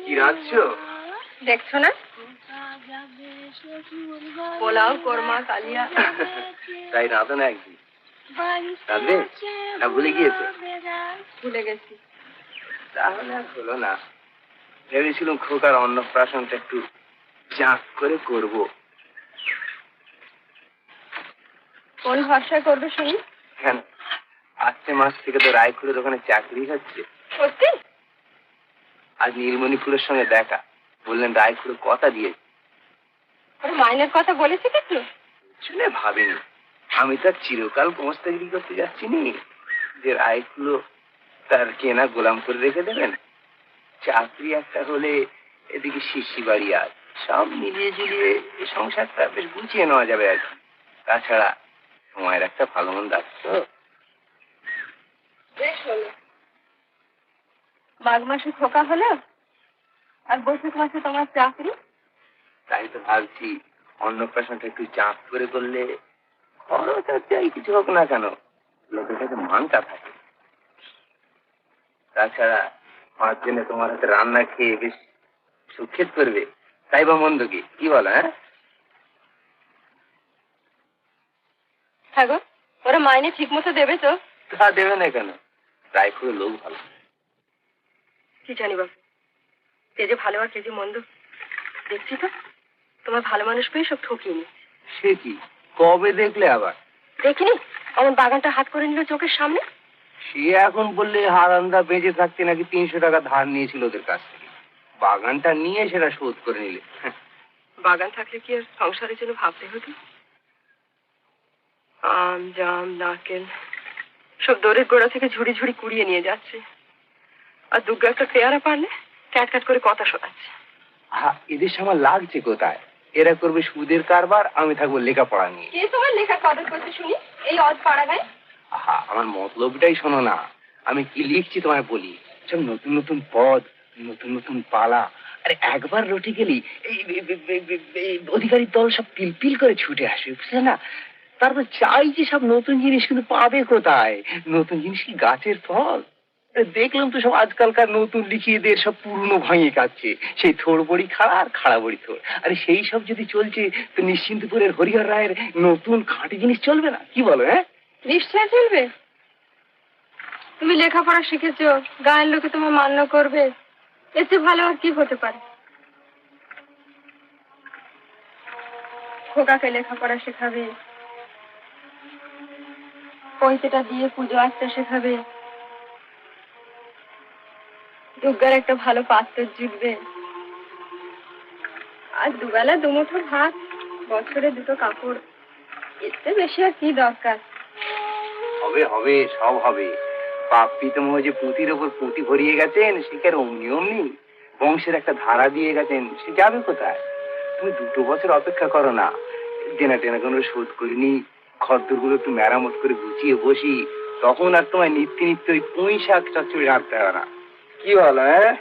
কি রাঁধছো? দেখছো না, পোলাও, কোরমা, কালিয়া। তাই রাঁধো না একদিন। রাঁধবে না ভুলে গিয়েছো? ভুলে গেছি। তাহলে আর হলো না। ভেবেছিলাম খোকার অন্নপ্রাশনটা একটু জাঁক করে করবো। কোন ভরসা করবে শুনি? কেন, আসছে মাস থেকে তো রায়পুরের ওখানে চাকরি হচ্ছে। সত্যি? আজ নীলমণিপুরের সঙ্গে দেখা, বললেন রায়পুরে কথা দিয়েছে। মাইনের কথা বলেছে কিছু? শুনে ভাবিনি। আমি তো চিরকাল গোমস্তাগিরি করতে যাচ্ছি নি যে রায়গুলো তার কেনা গোলাম করে রেখে দেবেন। চাকরি একটা হলে এদিকে শিশি বাড়ি, আর সব মিলিয়ে ঝুলিয়ে সংসারটা বেশ গুছিয়ে নেওয়া যাবে আর কি। তাছাড়া সময়ের একটা ভালো মন্দ আছে তো। বেশ হলো, মাঘ মাসে খোকা হলো আর বৈশাখ মাসে তোমার চাকরি। তাই তো ভাবছি অন্নপ্রাশনটা একটু চাপ করে করলে খরচ আর যাই কিছু হোক না কেন, লোকের কাছে মানটা থাকে। তাছাড়া মার জন্য তোমার হাতে রান্না খেয়ে বেশ সুক্ষেপ করবে, তাই বা মন্দ কি বলো? হ্যাঁ, হ্যাঁ গো, ওরা মাইনে ঠিক মতো দেবে তো? তা দেবে না কেন, রায়পুরের লোক ভালো। কি জানি বাবু, কে যে ভালো আর কে যে মন্দ। দেখছি তো তোমার ভালো মানুষ পেয়ে সব ঠকিয়ে নি। সে কি, কবে দেখলে আবার? দেখিনি, আমার বাগানটা হাত করে নিল চোখের সামনে। সে এখন বললে হারান্দা বেঁচে থাকতে নাকি 300 টাকা ধার নিয়েছিল ওদের কাছ থেকে, বাগানটা নিয়ে সেটা শোধ করে নিলে। বাগান থাকলে কি আর সংসারের জন্য ভাবতে হতো? আম, জাম, নারকেল সব দড়ির গোড়া থেকে ঝুড়ি ঝুড়ি কুড়িয়ে নিয়ে যাচ্ছে, আর দুর্গা একটা পেয়ারা পারলে ক্যাট ক্যাট করে কথা শোনাচ্ছে। এদের সময় লাগছে কোথায়? এরা করবে সুদের কারবার, আমি থাকবো লেখাপড়া নিয়ে। কে তোমার লেখা কদর করতে শুনি এই অজ পাড়া গায়ে? আমার মতলবটাই শোনো না, আমি কি লিখছি তোমায় বলি। সব নতুন নতুন পদ, নতুন নতুন পালা, আরে একবার রটি গেলি এই অধিকারীর দল সব পিলপিল করে ছুটে আসবে, বুঝলে না? তারপর চাই যে সব নতুন জিনিস, কিন্তু পাবে কোথায়? নতুন জিনিস কি গাছের ফল? দেখলাম তো সব আজকালকার নতুন লিখিয়েদের সব পুরনো ভাঙিয়ে কাটছে, সেই থোড় বড়ি খাড়া আর খাড়া বড়ি থোড়। আরে সেই সব যদি চলছে তো নিশ্চিন্তপুরের হরিহর রায়ের নতুন খাঁটি জিনিস চলবে না, কি বলো? হ্যাঁ, নিশ্চয় চলবে। তুমি লেখাপড়া শিখেছো, গায়ের লোকে তোমার মান্য করবে, এর চেয়ে ভালো আর কি হতে পারে? খোকাকে লেখাপড়া শেখাবে, পয়সাটা দিয়ে পুজো আসতে শেখাবে, দুর্গার একটা ভালো পাত্র জুটবে, আর দুবেলা দুমুঠো ভাত, বছরে দুটো কাপড়, এতে বেশি আর কি দরকার? হবে হবে, সব হবে। বাপ পিতামহ যে পুঁতির ওপর পুঁতি ভরিয়ে গেছেন, সে কি আর অমনি অমনি? বংশের একটা ধারা দিয়ে গেছেন, সে যাবে কোথায়? তুমি 2 বছর অপেক্ষা করো না, দেনা টেনা কোনো শোধ করিনি, খদ্দর গুলো একটু মেরামত করে গুছিয়ে বসি, তখন আর তোমায় নিত্য নিত্য ওই পুঁই শাক চচ্চড়ি রাখতে হবে না, কি বলো? হ্যাঁ।